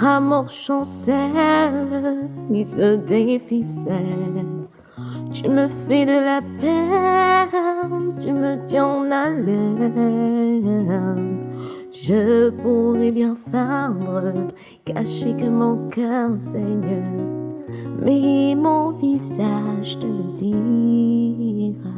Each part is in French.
Notre amour chancelle, mise des ficelles. Tu me fais de la peine, tu me tiens en haleine. Je pourrais bien feindre, cacher que mon cœur saigne, mais mon visage te le dira.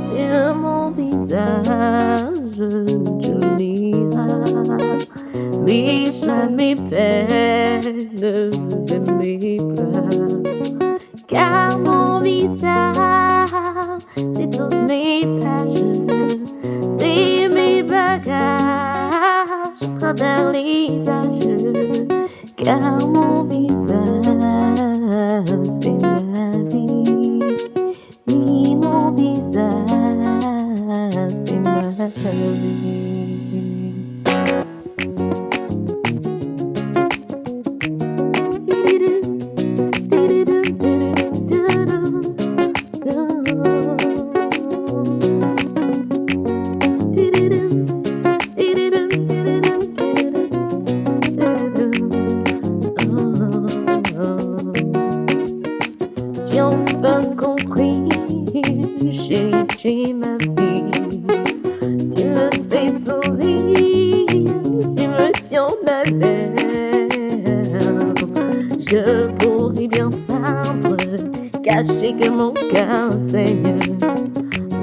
Sur mon visage, tu liras mes joies, mes peines et mes pleurs. Car mon visage, c'est toutes mes pages, c'est mes bagages à travers les âges. Car mon visage, c'est ma vie. Oui, mon visage, c'est ma vie. J'ai enfin compris, tu es ma vie. Tu me fais sourire, tu me tiens en haleine. Je pourrais bien feindre, cacher que mon cœur saigne,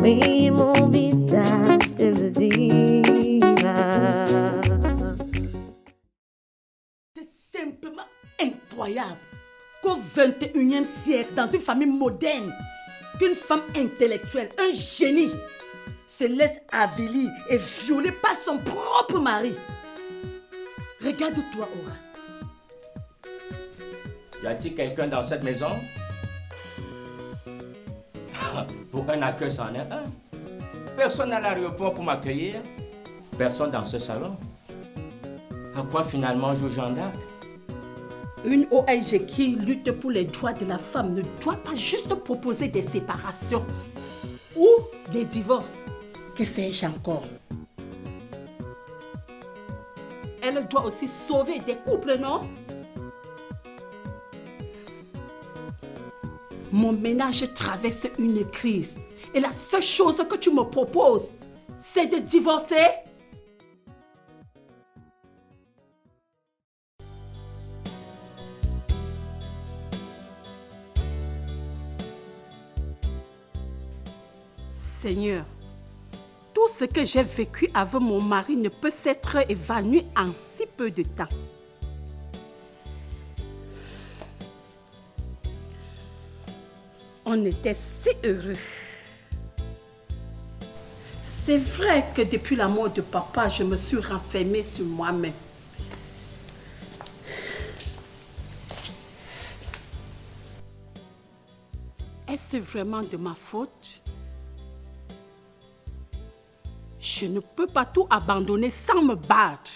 mais mon visage te le dira. C'est simplement incroyable qu'au 21e siècle, dans une famille moderne, qu'une femme intellectuelle, un génie, se laisse avilir et violer par son propre mari. Regarde-toi, Aura. Y a-t-il quelqu'un dans cette maison? Pour un accueil, c'en est un. Personne à l'aéroport pour m'accueillir. Personne dans ce salon. À quoi finalement joue Jeanne d'Arc? Une ONG qui lutte pour les droits de la femme ne doit pas juste proposer des séparations ou des divorces. Que sais-je encore? Elle doit aussi sauver des couples, non? Mon ménage traverse une crise et la seule chose que tu me proposes, c'est de divorcer? Seigneur, tout ce que j'ai vécu avec mon mari ne peut s'être évanoui en si peu de temps. On était si heureux. C'est vrai que depuis la mort de papa, je me suis renfermée sur moi-même. Est-ce vraiment de ma faute? Je ne peux pas tout abandonner sans me battre.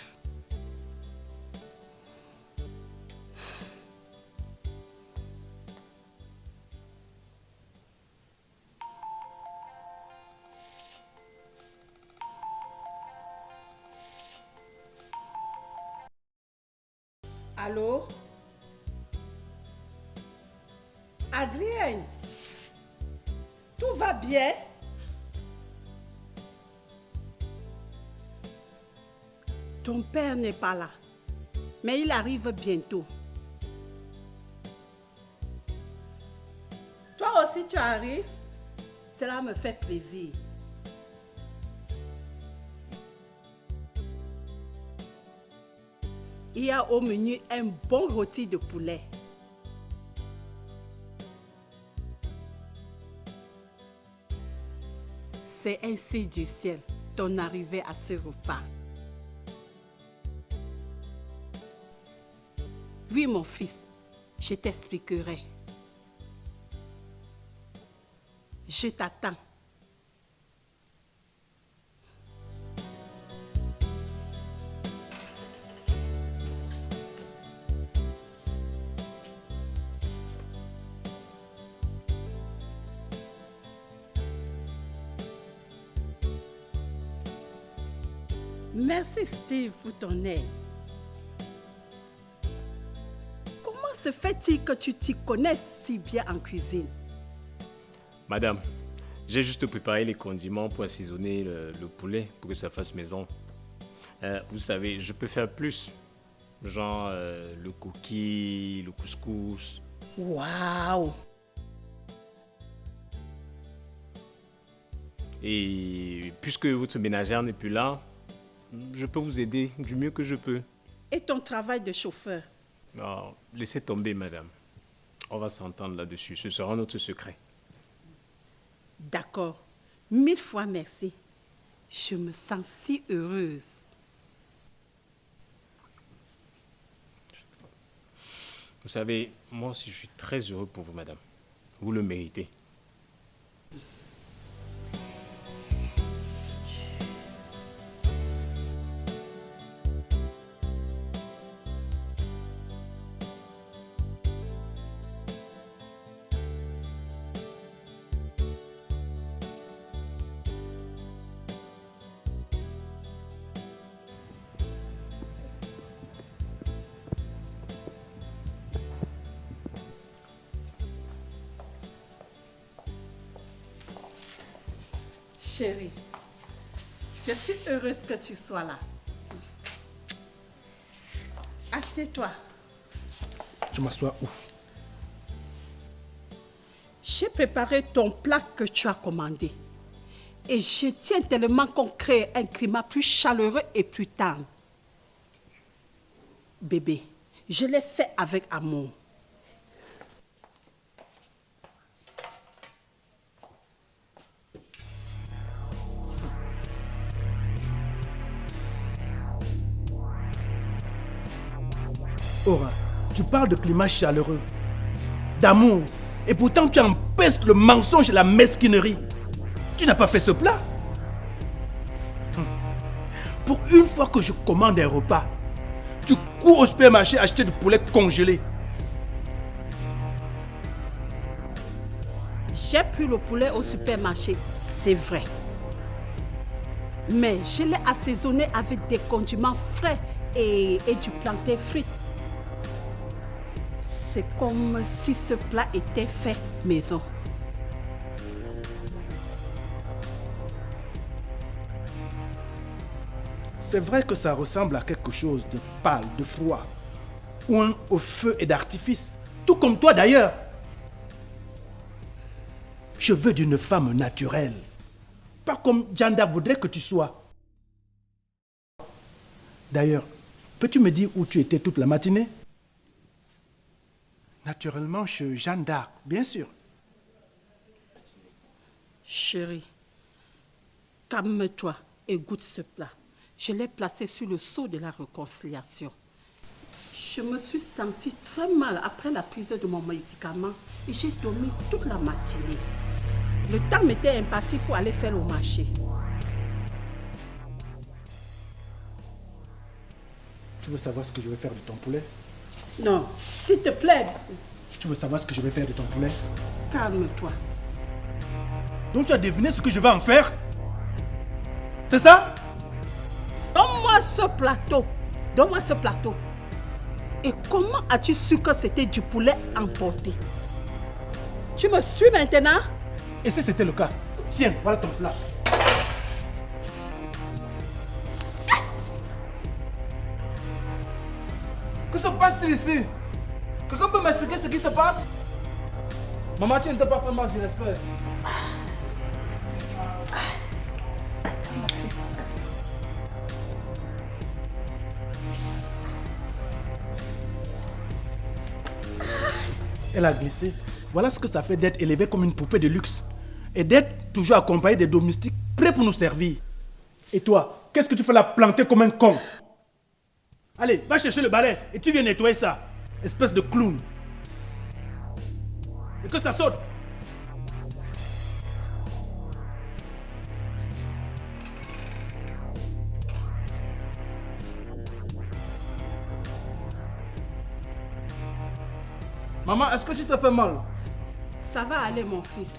Allô? Adrienne? Tout va bien? Ton père n'est pas là, mais il arrive bientôt. Toi aussi tu arrives? Cela me fait plaisir. Il y a au menu un bon rôti de poulet. C'est ainsi du ciel ton arrivée à ce repas. Oui, mon fils, je t'expliquerai. Je t'attends. Merci Steve pour ton aide. Comment se fait-il que tu t'y connais si bien en cuisine? Madame, j'ai juste préparé les condiments pour assaisonner le poulet pour que ça fasse maison. Vous savez, je peux faire plus. Genre le cookie, le couscous. Waouh! Et puisque votre ménagère n'est plus là, je peux vous aider du mieux que je peux. Et ton travail de chauffeur? Oh, laissez tomber, madame. On va s'entendre là-dessus. Ce sera notre secret. D'accord. 1000 fois merci. Je me sens si heureuse. Vous savez, moi aussi, je suis très heureux pour vous, madame. Vous le méritez. Chérie, je suis heureuse que tu sois là. Assieds-toi. Tu m'assois où? J'ai préparé ton plat que tu as commandé. Et je tiens tellement qu'on crée un climat plus chaleureux et plus tendre. Bébé, je l'ai fait avec amour. Aura, tu parles de climat chaleureux, d'amour, et pourtant tu empestes le mensonge et la mesquinerie. Tu n'as pas fait ce plat. Pour une fois que je commande un repas, tu cours au supermarché acheter du poulet congelé. J'ai pris le poulet au supermarché, c'est vrai. Mais je l'ai assaisonné avec des condiments frais et du plantain frit. C'est comme si ce plat était fait maison. C'est vrai que ça ressemble à quelque chose de pâle, de froid, ou un au feu et d'artifice, tout comme toi d'ailleurs. Je veux d'une femme naturelle, pas comme Janda voudrait que tu sois. D'ailleurs, peux-tu me dire où tu étais toute la matinée? Naturellement, chez Jeanne d'Arc, bien sûr. Chérie, calme-toi et goûte ce plat. Je l'ai placé sur le sceau de la réconciliation. Je me suis sentie très mal après la prise de mon médicament et j'ai dormi toute la matinée. Le temps m'était imparti pour aller faire le marché. Tu veux savoir ce que je vais faire de ton poulet? Non, s'il te plaît, Tu veux savoir ce que je vais faire de ton poulet? calme-toi. Donc tu as deviné ce que je vais en faire? C'est ça? Donne-moi ce plateau. Donne-moi ce plateau. Et comment as-tu su que c'était du poulet emporté? Tu me suis maintenant? Et si c'était le cas? Tiens, voilà ton plat. Que se passe-t-il ici? Quelqu'un peut m'expliquer ce qui se passe? Maman, tu ne t'es pas fait mal, je l'espère. Elle a glissé. Voilà ce que ça fait d'être élevée comme une poupée de luxe. Et d'être toujours accompagnée des domestiques prêts pour nous servir. Et toi, qu'est-ce que tu fais là planté comme un con? Allez, va chercher le balai et tu viens nettoyer ça. Espèce de clown. Et que ça saute. Maman, est-ce que tu te fais mal? Ça va aller, mon fils.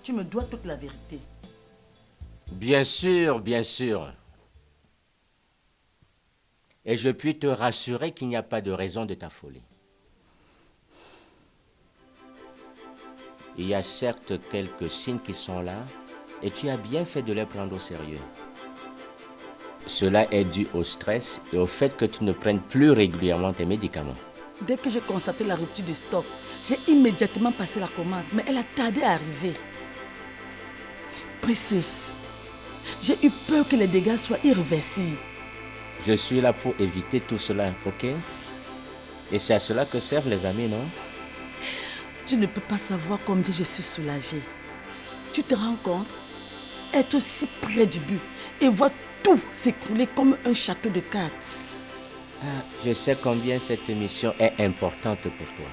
Tu me dois toute la vérité. Bien sûr, bien sûr. Et je puis te rassurer qu'il n'y a pas de raison de ta folie. Il y a certes quelques signes qui sont là, et tu as bien fait de les prendre au sérieux. Cela est dû au stress et au fait que tu ne prennes plus régulièrement tes médicaments. Dès que j'ai constaté la rupture du stock, j'ai immédiatement passé la commande, mais elle a tardé à arriver. Precious, j'ai eu peur que les dégâts soient irréversibles. Je suis là pour éviter tout cela, ok? Et c'est à cela que servent les amis, non? Tu ne peux pas savoir combien je suis soulagée. Tu te rends compte? Être aussi près du but et voir tout s'écrouler comme un château de cartes. Je sais combien cette mission est importante pour toi.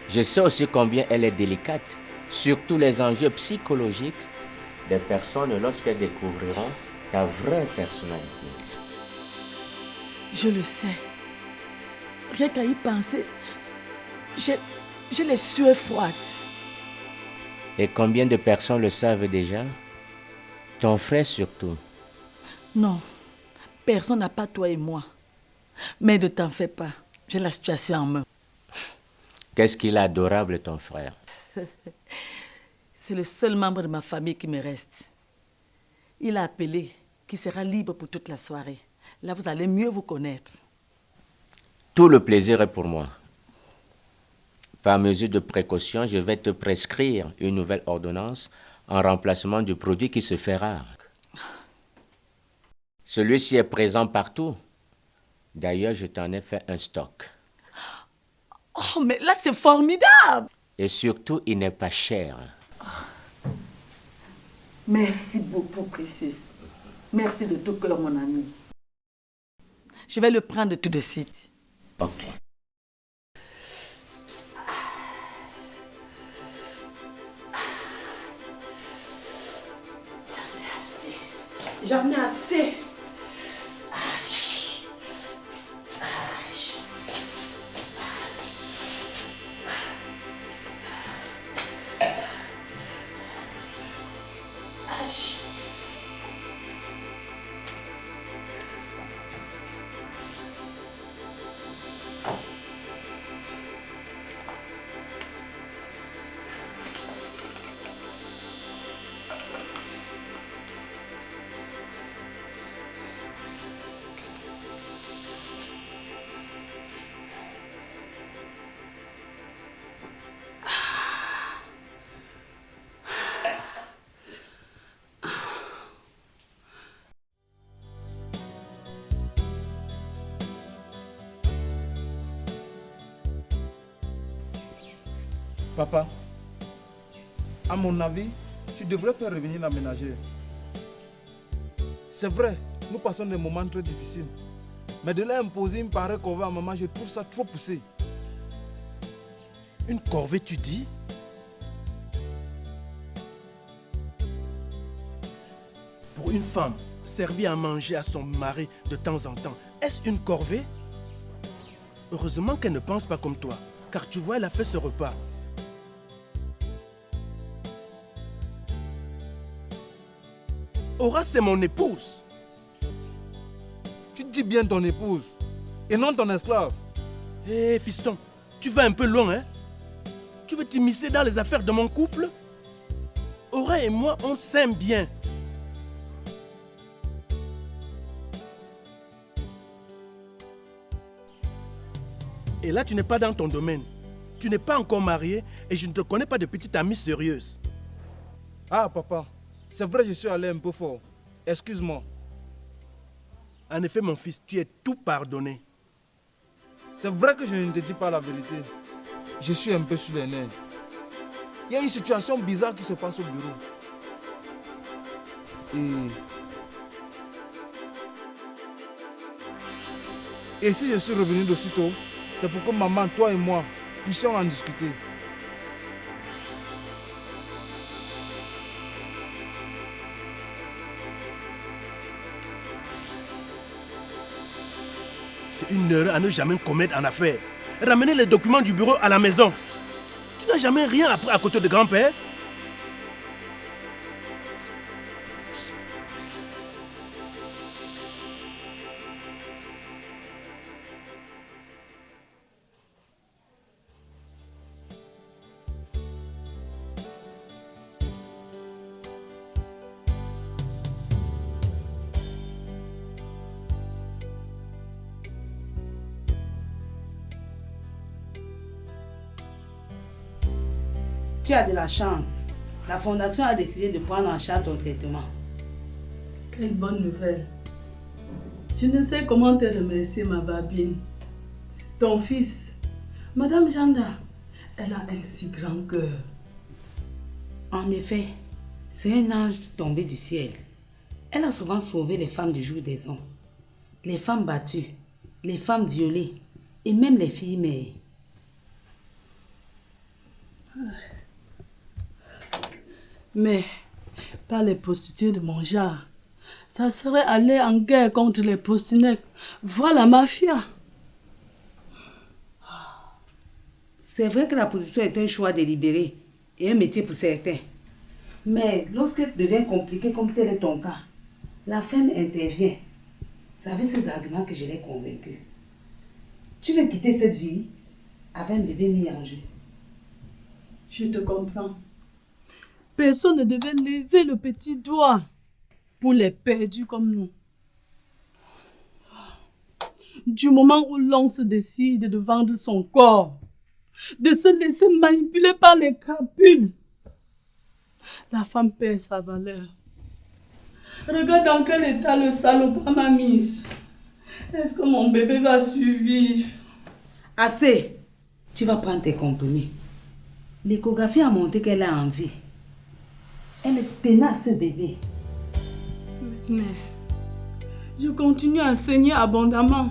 Je sais aussi combien elle est délicate, surtout les enjeux psychologiques des personnes lorsqu'elles découvriront ta vraie personnalité. Je le sais. Rien qu'à y penser, j'ai les sueurs froides. Et combien de personnes le savent déjà? Ton frère surtout. Non, personne n'a pas toi et moi. Mais ne t'en fais pas, j'ai la situation en main. Qu'est-ce qu'il est adorable, ton frère. C'est le seul membre de ma famille qui me reste. Il a appelé qu'il sera libre pour toute la soirée. Là, vous allez mieux vous connaître. Tout le plaisir est pour moi. Par mesure de précaution, je vais te prescrire une nouvelle ordonnance en remplacement du produit qui se fait rare. Celui-ci est présent partout. D'ailleurs, je t'en ai fait un stock. Oh, mais là, c'est formidable! Et surtout, il n'est pas cher. Merci beaucoup, Precious. Merci de tout cœur, mon ami. Je vais le prendre tout de suite. Ok. J'en ai assez. Papa, à mon avis, tu devrais faire revenir la ménagère. C'est vrai, nous passons des moments très difficiles. Mais de l'imposer une pareille corvée à maman, je trouve ça trop poussé. Une corvée, tu dis? Pour une femme, servir à manger à son mari de temps en temps, est-ce une corvée? Heureusement qu'elle ne pense pas comme toi, car tu vois, elle a fait ce repas. Aura, c'est mon épouse. Tu dis bien ton épouse et non ton esclave. Hé, fiston, tu vas un peu loin, hein? Tu veux t'immiscer dans les affaires de mon couple? Aura et moi, on s'aime bien. Et là, tu n'es pas dans ton domaine. Tu n'es pas encore marié et je ne te connais pas de petite amie sérieuse. Ah papa, c'est vrai, je suis allé un peu fort. Excuse-moi. En effet, mon fils, tu es tout pardonné. C'est vrai que je ne te dis pas la vérité. Je suis un peu sur les nerfs. Il y a une situation bizarre qui se passe au bureau. Et si je suis revenu d'aussitôt, c'est pour que maman, toi et moi puissions en discuter. C'est une erreur à ne jamais commettre en affaires. Ramener les documents du bureau à la maison. Tu n'as jamais rien appris à côté de grand-père? as de la chance. La fondation a décidé de prendre en charge ton traitement. Quelle bonne nouvelle. Je ne sais comment te remercier, ma babine. Ton fils, Madame Janda, elle a un si grand cœur. En effet, c'est un ange tombé du ciel. Elle a souvent sauvé les femmes du jour des hommes. Les femmes battues, les femmes violées et même les filles mères. Mais, pas les prostituées de mon genre. Ça serait aller en guerre contre les postinèques. Voilà la mafia. C'est vrai que la prostitution est un choix délibéré et un métier pour certains. Mais lorsqu'elle devient compliquée comme tel est ton cas, la femme intervient. C'est avec ces arguments que je l'ai convaincue. Tu veux quitter cette vie avec un bébé mis en jeu. Je te comprends. Personne ne devait lever le petit doigt pour les perdus comme nous. Du moment où l'on se décide de vendre son corps, de se laisser manipuler par les crapules, la femme perd sa valeur. Regarde dans quel état le salopard m'a mise. Est-ce que mon bébé va survivre? Assez. Tu vas prendre tes comprimés. L'échographie a montré qu'elle a envie. Elle est tenace, ce bébé. Mais je continue à saigner abondamment.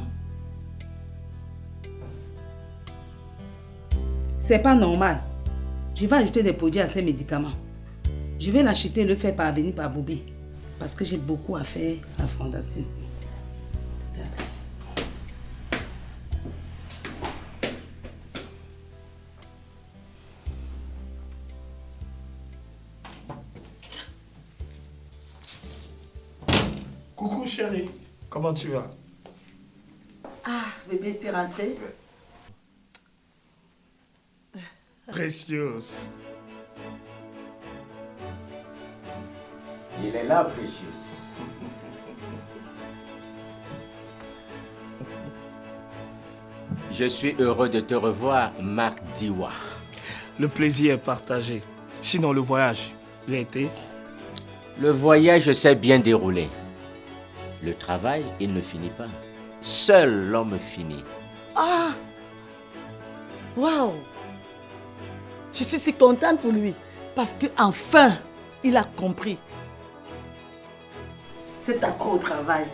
C'est pas normal. Je vais ajouter des produits à ces médicaments. Je vais l'acheter et le faire parvenir par Bobby. Parce que j'ai beaucoup à faire à la fondation. Coucou chérie, comment tu vas? Ah, bébé, tu es rentré? Précieuse. Il est là, Precious. Je suis heureux de te revoir, Marc Diwa. Le plaisir est partagé. Sinon, le voyage, il a été? Le voyage s'est bien déroulé. Le travail, il ne finit pas. Seul l'homme finit. Ah! Waouh! Je suis si contente pour lui parce qu'enfin, il a compris. C'est encore au travail.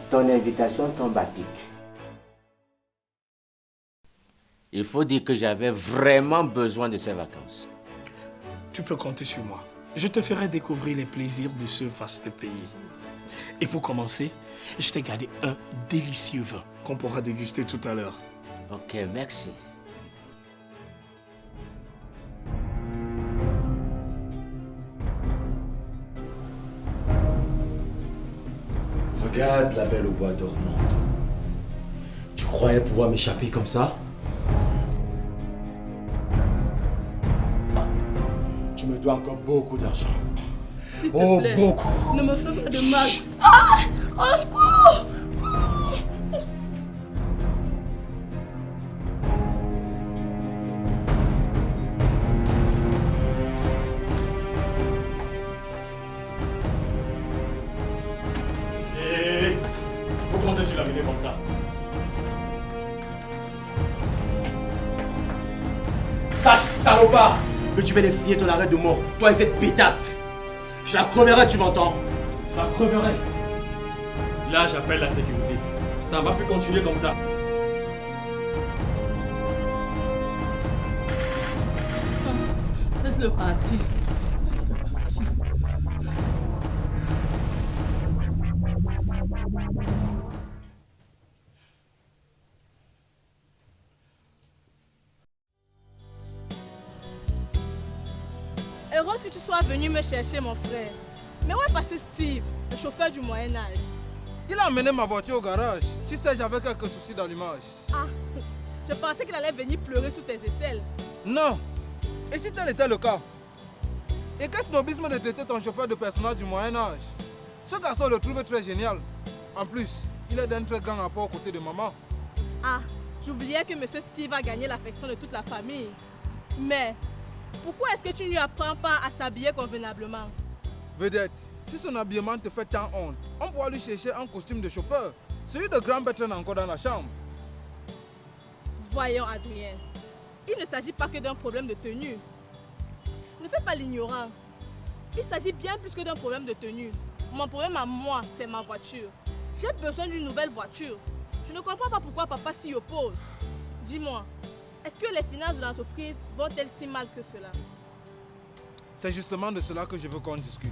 Ton invitation tombe à pic. Il faut dire que j'avais vraiment besoin de ces vacances. Tu peux compter sur moi. Je te ferai découvrir les plaisirs de ce vaste pays. Et pour commencer, je t'ai gardé un délicieux vin qu'on pourra déguster tout à l'heure. Ok, merci. Regarde la belle au bois dormant. Tu croyais pouvoir m'échapper comme ça? Tu me dois encore beaucoup d'argent. S'il te Oh, plaît, beaucoup. ne me fais pas de mal. Ah! Au secours! Et pourquoi tu l'as mené comme ça? Sache, salopard, que tu viens de signer ton arrêt de mort, toi et cette pétasse. Je la creverai, tu m'entends? Je la creverai. Là, j'appelle la sécurité. Ça ne va plus continuer comme ça. Laisse-le partir. Laisse-le partir. Heureuse que tu sois venu me chercher, mon frère. Mais où est passé Steve, le chauffeur du Moyen-Âge? Il a amené ma voiture au garage. Tu sais, j'avais quelques soucis d'allumage. Ah, je pensais qu'il allait venir pleurer sous tes aisselles. Non. Et si tel était le cas? Et quel snobisme de traiter ton chauffeur de personnage du Moyen-Âge? Ce garçon le trouve très génial. En plus, il est d'un très grand rapport aux côtés de maman. Ah, j'oubliais que M. Steve a gagné l'affection de toute la famille. Mais pourquoi est-ce que tu ne lui apprends pas à s'habiller convenablement? Vedette, si son habillement te fait tant honte, on pourra lui chercher un costume de chauffeur. Celui de grand Bertrand encore dans la chambre. Voyons, Adrien. Il ne s'agit pas que d'un problème de tenue. Ne fais pas l'ignorant. Il s'agit bien plus que d'un problème de tenue. Mon problème à moi, c'est ma voiture. J'ai besoin d'une nouvelle voiture. Je ne comprends pas pourquoi papa s'y oppose. Dis-moi, est-ce que les finances de l'entreprise vont-elles si mal que cela? C'est justement de cela que je veux qu'on discute.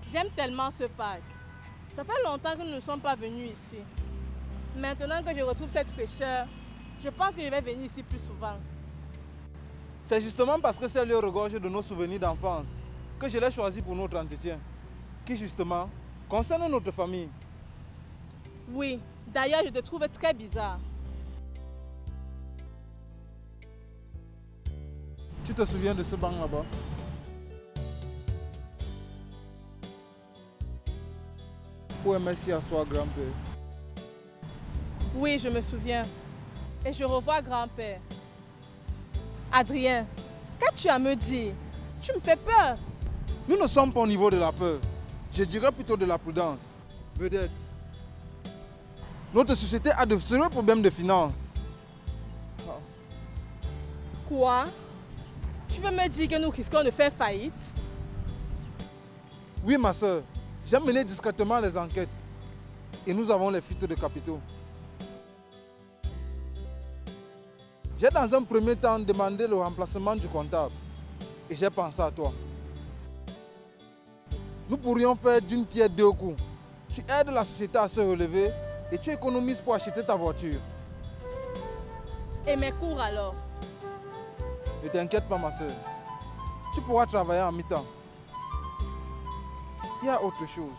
J'aime tellement ce parc. Ça fait longtemps que nous ne sommes pas venus ici. Maintenant que je retrouve cette fraîcheur, je pense que je vais venir ici plus souvent. C'est justement parce que ce lieu regorge de nos souvenirs d'enfance que je l'ai choisi pour notre entretien, qui justement concerne notre famille. Oui, d'ailleurs je te trouve très bizarre. Tu te souviens de ce banc là-bas? Où est Messi à soi, grand-père? Oui, je me souviens. Et je revois grand-père. Adrien, qu'as-tu à me dire? Tu me fais peur. Nous ne sommes pas au niveau de la peur. Je dirais plutôt de la prudence. Vedette, notre société a de sérieux problèmes de finances. Quoi? Tu veux me dire que nous risquons de faire faillite? Oui, ma soeur. J'ai mené discrètement les enquêtes. Et nous avons les fuites de capitaux. J'ai dans un premier temps demandé le remplacement du comptable. Et j'ai pensé à toi. Nous pourrions faire d'une pierre deux coups. Tu aides la société à se relever et tu économises pour acheter ta voiture. Et mes cours alors? Ne t'inquiète pas, ma soeur. Tu pourras travailler en mi-temps. Il y a autre chose.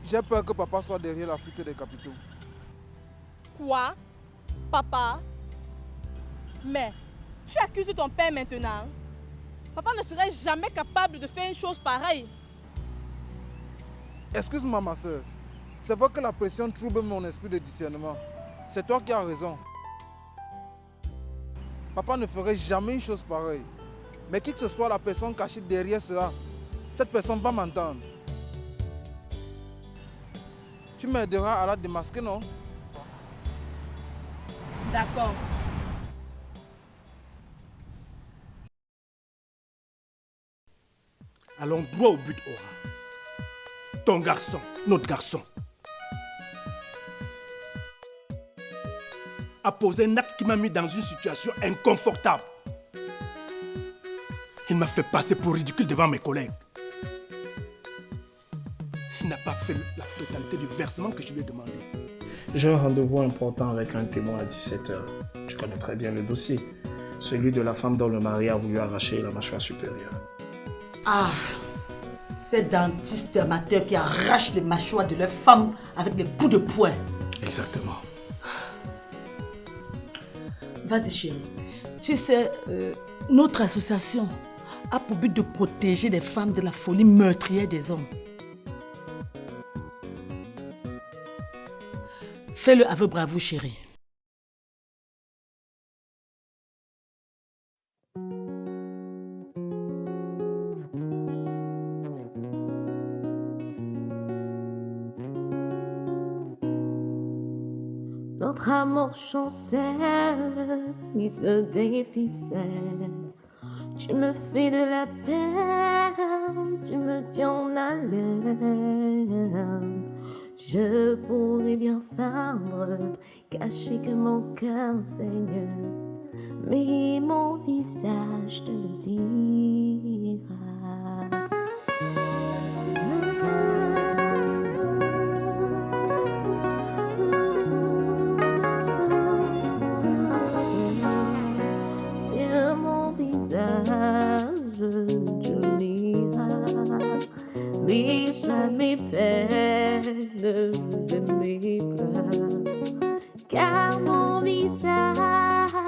J'ai peur que papa soit derrière la fuite des capitaux. Quoi? Papa? Mais tu accuses ton père maintenant? Papa ne serait jamais capable de faire une chose pareille. Excuse-moi, ma soeur. C'est vrai que la pression trouble mon esprit de discernement. C'est toi qui as raison. Papa ne ferait jamais une chose pareille. Mais qui que ce soit la personne cachée derrière cela, cette personne va m'entendre. Tu m'aideras à la démasquer, non? D'accord. Allons droit au but, Aura. Ton garçon, notre garçon, a posé un acte qui m'a mis dans une situation inconfortable. Il m'a fait passer pour ridicule devant mes collègues. Il n'a pas fait la totalité du versement que je lui ai demandé. J'ai un rendez-vous important avec un témoin à 17h. Tu connais très bien le dossier. Celui de la femme dont le mari a voulu arracher la mâchoire supérieure. Ah, ces dentistes amateurs qui arrachent les mâchoires de leurs femmes avec des coups de poing. Exactement. Vas-y chérie. Tu sais, notre association a pour but de protéger les femmes de la folie meurtrière des hommes. Fais-le avec bravoure chérie. Notre amour chancelle, il se déficelle. Tu me fais de la peine, tu me tiens en haleine. Je pourrais bien feindre, cacher que mon cœur saigne, mais mon visage te le dira. Sur mon visage, tu liras les jamais peines aimées.